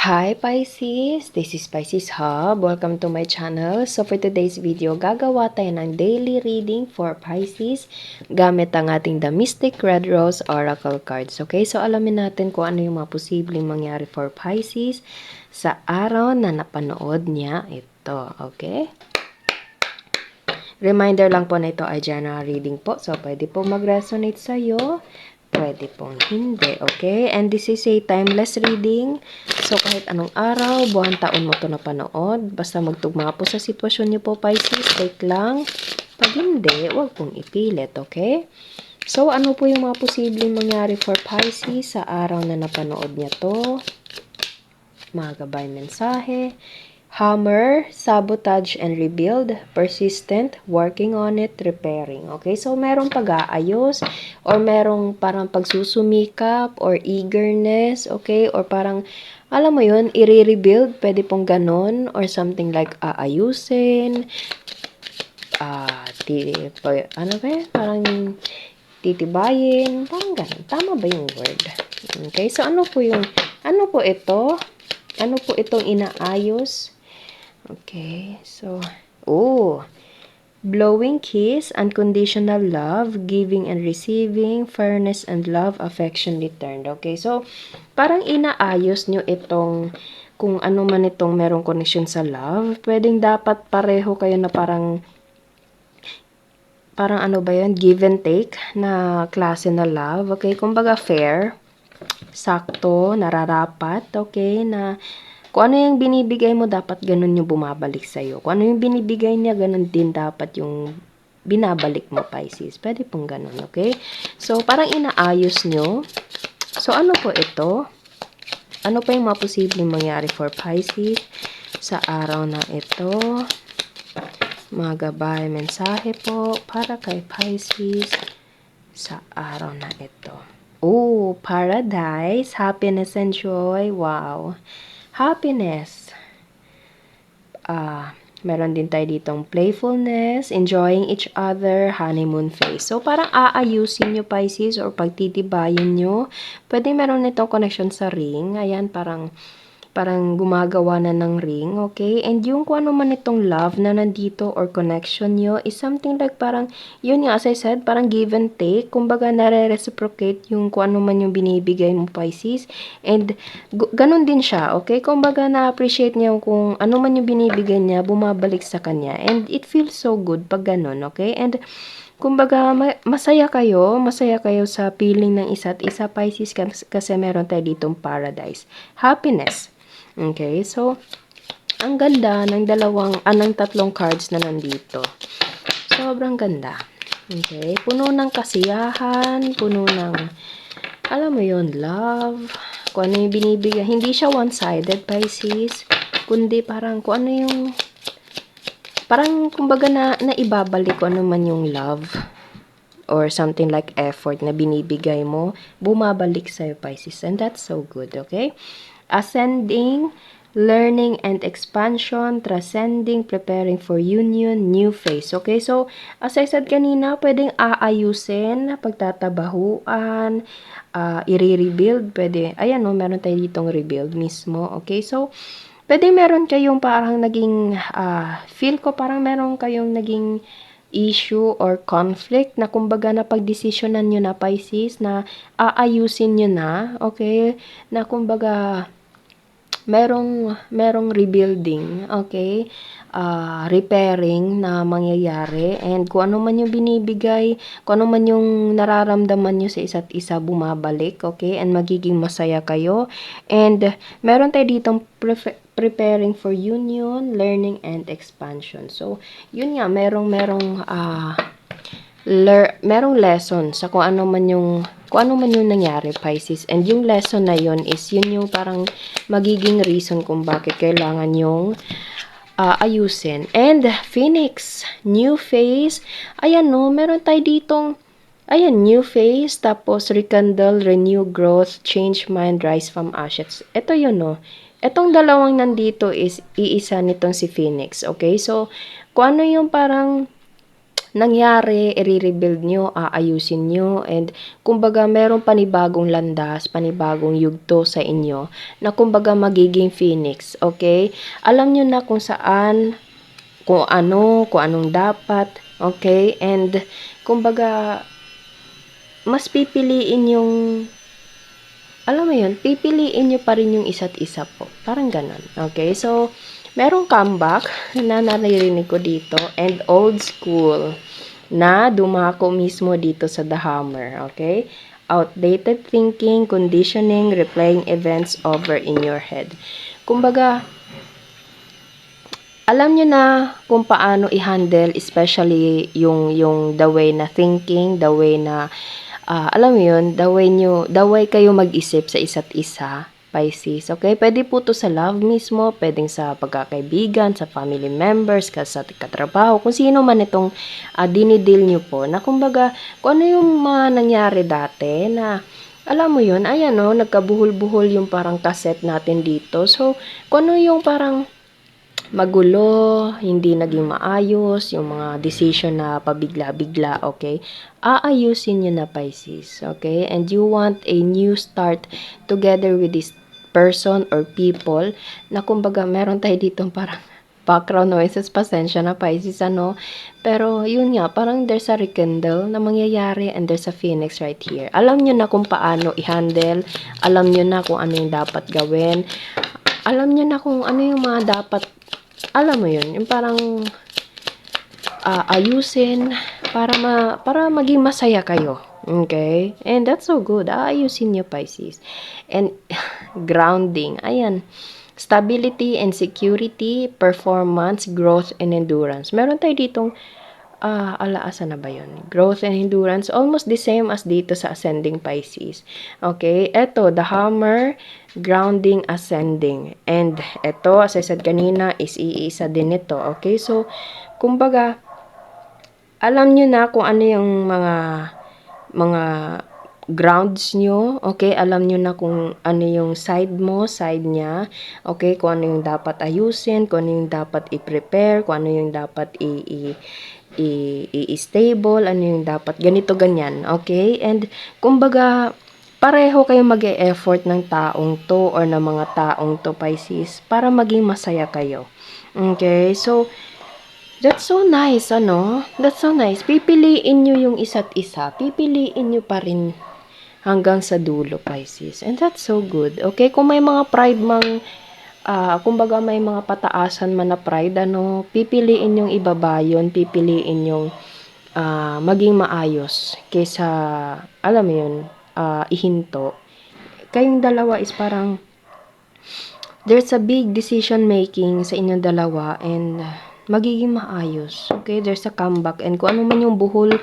Hi Pisces! This is Pisces Hub. Welcome to my channel. So for today's video, gagawa tayo ng daily reading for Pisces gamit ang ating The Mystic Red Rose Oracle cards. Okay, so alamin natin kung ano yung mga posibleng mangyari for Pisces sa araw na napanood niya ito. Okay? Reminder lang po na ito ay general reading po. So pwede po mag-resonate sa'yo. Pwede pong hindi, okay? And this is a timeless reading. So, kahit anong araw, buwan, taon mo ito napanood. Basta magtugma po sa sitwasyon niyo po, Pisces. Take lang. Pag hindi, huwag pong ipilit, okay? So, ano po yung mga posibleng mangyari for Pisces sa araw na napanood niya to? Mga gabay mensahe. Hammer, sabotage and rebuild, persistent, working on it, repairing. Okay, so merong pag-aayos or merong parang pagsusumikap or eagerness, okay, or parang alam mo yun, i-rebuild, pwede pong ganon, or something like aayusin, ano ba yun? Parang titibayin, parang ganon. Tama ba yung word? Okay, so ano po ito? Ano po itong inaayos? Okay, so, blowing kiss, unconditional love, giving and receiving, fairness and love, affection returned. Okay, so, parang inaayos nyo itong, kung ano man itong merong connection sa love, pwedeng dapat pareho kayo na parang ano ba yun, give and take na klase na love. Okay, kumbaga fair, sakto, nararapat, okay, na kung ano yung binibigay mo, dapat ganun yung bumabalik sa'yo. Kung ano yung binibigay niya, ganun din dapat yung binabalik mo, Pisces. Pwede pong ganun, okay? So, parang inaayos nyo. So, ano po ito? Ano pa yung mga posibleng mangyari for Pisces sa araw na ito? Mga gabay, mensahe po para kay Pisces sa araw na ito. Paradise, happiness and joy. Wow. Happiness. Meron din tayo ditong playfulness, enjoying each other, honeymoon phase. So, parang aayusin nyo, Pisces, or pagtitibayin nyo. Pwede meron nitong connection sa ring. Ayan, parang gumagawa na ng ring, okay? And yung kung ano man itong love na nandito or connection nyo is something like parang, yun nga, as I said, parang give and take. Kumbaga, nare-reciprocate yung kung ano man yung binibigay mo, Pisces. And, ganun din siya, okay? Kumbaga, na-appreciate niya kung ano man yung binibigay niya, bumabalik sa kanya. And it feels so good pag ganun, okay? And, kumbaga, masaya kayo sa feeling ng isa't isa, Pisces, kasi meron tayo ditong paradise. Happiness. Okay, so, ang ganda ng tatlong cards na nandito. Sobrang ganda. Okay, puno ng kasiyahan, puno ng, alam mo yun, love, kung ano yung binibigay. Hindi siya one-sided, Pisces, kundi parang kung ano yung, parang kumbaga na ibabalik ko ano man yung love or something like effort na binibigay mo, bumabalik sa'yo, Pisces. And that's so good, okay? Ascending, learning and expansion, transcending, preparing for union, new phase. Okay, so as I said kanina, pwedeng aayusin, pagtatabahuan, i-rebuild, pwede. Ayan, no, meron tayo ditong rebuild mismo. Okay, so pwede meron kayong parang naging, feel ko parang meron kayong naging issue or conflict na kumbaga na pagdesisyonan nyo na, Pisces, na aayusin nyo na, okay, na kumbaga merong rebuilding, okay, repairing na mangyayari, and kung ano man yung binibigay, kung ano man yung nararamdaman nyo sa isa't isa, bumabalik, okay, and magiging masaya kayo. And meron tayo ditong preparing for union, learning and expansion. So, yun nga, merong lesson sa kung ano man yung nangyari, Pisces. And yung lesson na yun is yun yung parang magiging reason kung bakit kailangan yung ayusin. And Phoenix, new phase. Ayan, no, meron tayo ditong new phase, tapos rekindle, renew, growth, change mind, rise from ashes. Ito yun, no. Etong dalawang nandito is iisa nitong si Phoenix, okay? So, kung ano yung parang nangyari, i-rebuild nyo, aayusin nyo, and kumbaga meron panibagong landas, panibagong yugto sa inyo, na kumbaga magiging phoenix, okay? Alam nyo na kung saan, kung anong dapat, okay? And kumbaga, mas pipiliin yung, alam mo yun, pipiliin nyo pa rin yung isa't isa po. Parang ganon. Okay? So, merong comeback na naririnig ko dito and old school na dumako mismo dito sa The Hammer. Okay? Outdated thinking, conditioning, replaying events over in your head. Kumbaga, alam nyo na kung paano i-handle, especially yung the way na thinking, the way na alam mo yun, the way kayo mag-isip sa isa't isa, Pisces, okay? Pwede po to sa love mismo, pwedeng sa pagkakaibigan, sa family members, sa katrabaho, kung sino man itong dinidil nyo po, na kumbaga, kung ano yung mga nangyari dati, na alam mo yun, ayan o, nagkabuhol-buhol yung parang cassette natin dito. So, kung ano yung parang magulo, hindi naging maayos, yung mga decision na pabigla-bigla, okay? Aayusin nyo na, Pisces, okay? And you want a new start together with this person or people na kumbaga meron tayo ditong parang background noises, pasensya na, Pisces, ano? Pero yun nga, parang there's a rekindle na mangyayari and there's a phoenix right here. Alam nyo na kung paano i-handle, alam nyo na kung ano yung dapat gawin, alam nyo na kung ano yung mga dapat, alam mo yun, yung parang ayusin para maging masaya kayo. Okay? And that's so good. Ayusin nyo, Pisces. And grounding. Ayan. Stability and security, performance, growth, and endurance. Meron tayo ditong alaasa na ba yun? Growth and endurance, almost the same as dito sa ascending Pisces. Okay? Eto, the hammer, grounding, ascending. And eto, as I said kanina, is iisa din ito. Okay? So, kumbaga, alam nyo na kung ano yung mga grounds nyo, okay? Alam nyo na kung ano yung side mo, side niya, okay? Kung ano yung dapat ayusin, kung ano yung dapat i-prepare, kung ano yung dapat i-stable, ano yung dapat ganito, ganyan, okay? And kumbaga, pareho kayo mag-e-effort ng taong to or ng mga taong to, Pisces, para maging masaya kayo. Okay? So, that's so nice, ano? That's so nice. Pipiliin nyo yung isa't isa. Pipiliin nyo pa rin hanggang sa dulo, Pisces. And that's so good. Okay? Kung may mga pride mang, kumbaga may mga pataasan man na pride, ano, pipiliin yung ibaba yun, pipiliin yung maging maayos kaysa, alam mo yun, ihinto. Kayong dalawa is parang, there's a big decision making sa inyong dalawa and magiging maayos. Okay? There's a comeback. And kung ano man yung buhol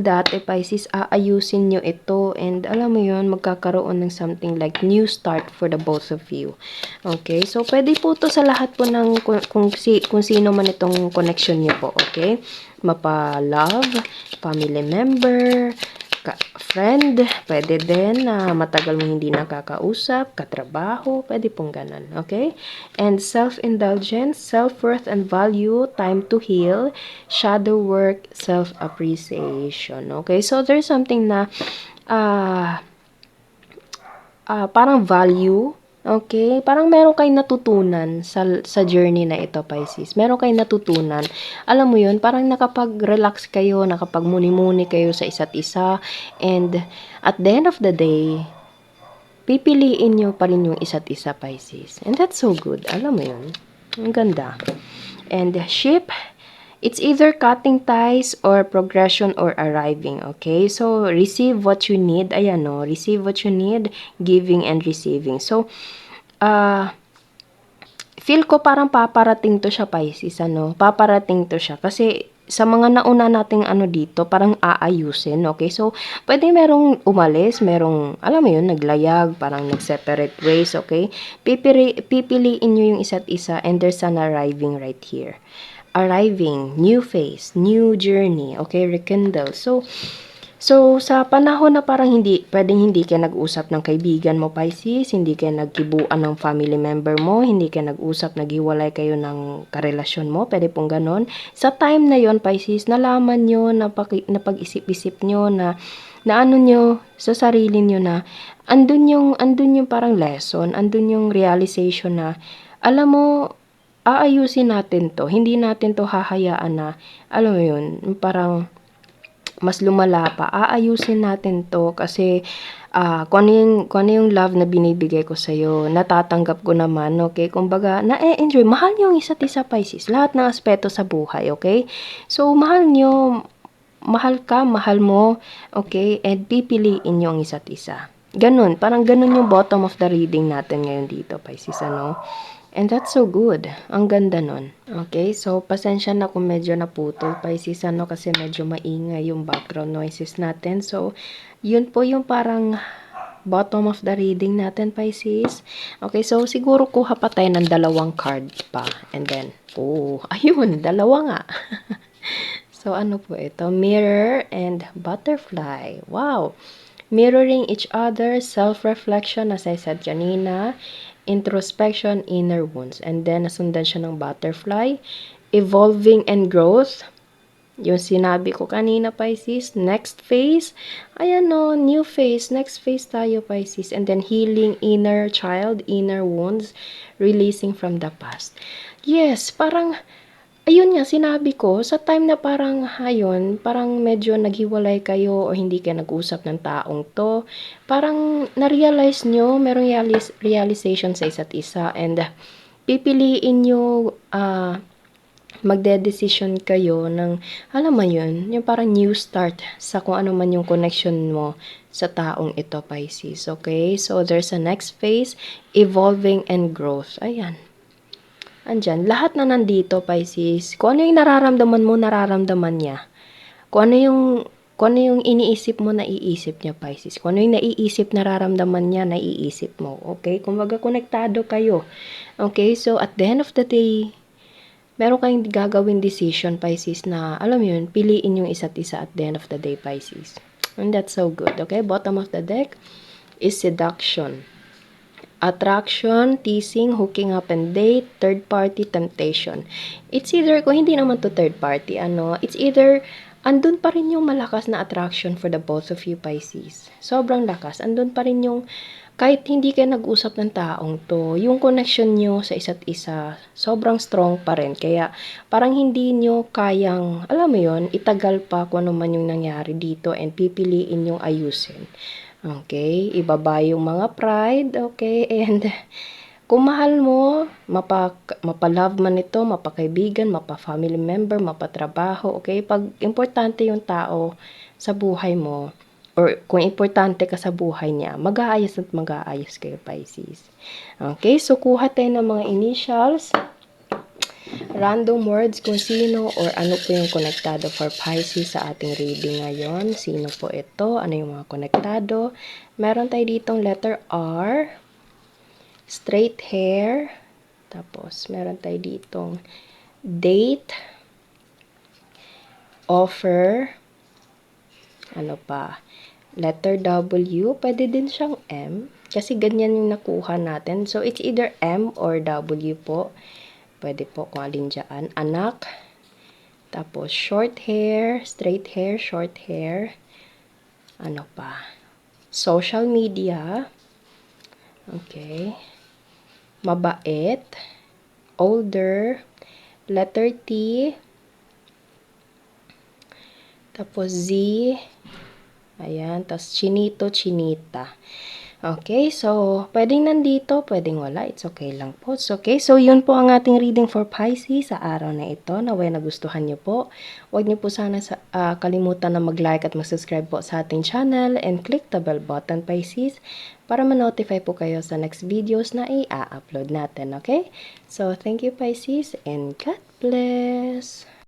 dati, Pisces, aayusin nyo ito. And alam mo yun, magkakaroon ng something like new start for the both of you. Okay? So, pwede po to sa lahat po ng kung sino man itong connection nyo po. Okay? Mapa-love, family member, friend, pwede din na matagal mo hindi nakakausap, katrabaho, pwede pong ganun, okay? And self-indulgence, self-worth and value, time to heal, shadow work, self-appreciation, okay? So, there's something na parang value, okay? Parang meron kayong natutunan sa journey na ito, Pisces. Meron kayong natutunan. Alam mo yun, parang nakapag-relax kayo, nakapag-muni-muni kayo sa isa't isa. And at the end of the day, pipiliin nyo pa rin yung isa't isa, Pisces. And that's so good. Alam mo yun. Ang ganda. And ship, it's either cutting ties or progression or arriving, okay? So, receive what you need. Ayan, no? Receive what you need, giving and receiving. So, feel ko parang paparating to siya, Pisces, ano? Paparating to siya. Kasi, sa mga nauna nating ano dito, parang aayusin, okay? So, pwede merong umalis, merong, alam mo yun, naglayag, parang nag-separate ways, okay? Pipiliin nyo yung isa't isa and there's an arriving right here. Arriving, new phase, new journey, okay, rekindle. So, So, sa panahon na parang pwedeng hindi kayo nag-usap ng kaibigan mo, Pisces, hindi kayo nagkibuan ng family member mo, hindi kayo nag-usap, naghiwalay kayo ng karelasyon mo, pwede pong ganon. Sa time na yon, Pisces, nalaman nyo, napag-isip-isip nyo, na ano nyo sa sarili nyo na andun yung parang lesson, andun yung realization na, alam mo, aayusin natin to, hindi natin to hahayaan na, alam mo yun, parang mas lumala pa, aayusin natin to kasi kung ano yung love na binibigay ko sa'yo, natatanggap ko naman, okay? Kumbaga, na-enjoy, mahal niyo yung isa't isa, Pisces, lahat ng aspeto sa buhay, okay? So, mahal niyo, mahal ka, mahal mo, okay? And pipiliin niyo ang isa't isa. Ganun, parang ganun yung bottom of the reading natin ngayon dito, Pisces, ano? And that's so good. Ang ganda nun. Okay, so pasensya na kung medyo naputol, Pisces, ano, kasi medyo maingay yung background noises natin. So, yun po yung parang bottom of the reading natin, Pisces. Okay, so siguro kuha pa tayo ng dalawang card pa. And then, ayun, dalawa nga. So, ano po ito? Mirror and butterfly. Wow! Mirroring each other, self-reflection, as I said kanina, introspection, inner wounds. And then, nasundan siya ng butterfly, evolving and growth. Yung sinabi ko kanina, Pisces, next phase. Ayan no, new phase, next phase tayo, Pisces. And then, healing inner child, inner wounds, releasing from the past. Yes, parang, ayun nga, sinabi ko, sa time na parang, ayun, parang medyo naghiwalay kayo o hindi kayo nag-usap ng taong to, parang na-realize nyo, merong realization sa isa't isa, and pipiliin nyo, magde-decision kayo ng, alam mo yun, yung parang new start sa kung ano man yung connection mo sa taong ito, Pisces, okay? So, there's a next phase, evolving and growth. Ayan. Andyan, lahat na nandito, Pisces. Kung ano yung nararamdaman mo, nararamdaman niya. Kung ano yung iniisip mo, naiisip niya, Pisces. Kung ano yung naiisip, nararamdaman niya, naiisip mo. Okay? Kumbaga, konektado kayo. Okay? So, at the end of the day, meron kayong gagawin decision, Pisces, na, alam yun, piliin yung isa't isa at the end of the day, Pisces. And that's so good. Okay? Bottom of the deck is seduction. Attraction, teasing, hooking up and date, third party, temptation. It's either, kung hindi naman to third party, it's either, andun pa rin yung malakas na attraction for the both of you, Pisces. Sobrang lakas. Andun pa rin yung, kahit hindi kayo nag-usap ng taong to, yung connection nyo sa isa't isa, sobrang strong pa rin. Kaya, parang hindi nyo kayang, alam mo yon, itagal pa kung ano man yung nangyari dito and pipiliin yung ayusin. Okay, ibaba yung mga pride, okay, and kung mahal mo, mapa-love man ito, mapakaibigan, mapa-family member, mapatrabaho, okay, pag importante yung tao sa buhay mo, or kung importante ka sa buhay niya, mag-aayos at mag-aayos kayo, Pisces. Okay, so kuha tayo ng mga initials, random words kung sino or ano po yung konektado for Pisces sa ating reading ngayon. Sino po ito? Ano yung mga konektado? Meron tayo ditong letter R, straight hair, tapos meron tayo ditong date, offer, ano pa, letter W, pwede din siyang M, kasi ganyan yung nakuha natin. So, it's either M or W po. Pwede po kung alin dyan. Anak. Tapos, short hair, straight hair, short hair. Ano pa? Social media. Okay. Mabait. Older. Letter T. Tapos, Z. Ayan. Tapos, chinito, chinita. Okay, so, pwedeng nandito, pwedeng wala. It's okay lang po. It's okay. So, yun po ang ating reading for Pisces sa araw na ito. Naway nagustuhan nyo po. Huwag nyo po sana kalimutan na mag-like at mag-subscribe po sa ating channel and click the bell button, Pisces, para ma-notify po kayo sa next videos na i-upload natin, okay? So, thank you, Pisces, and God bless!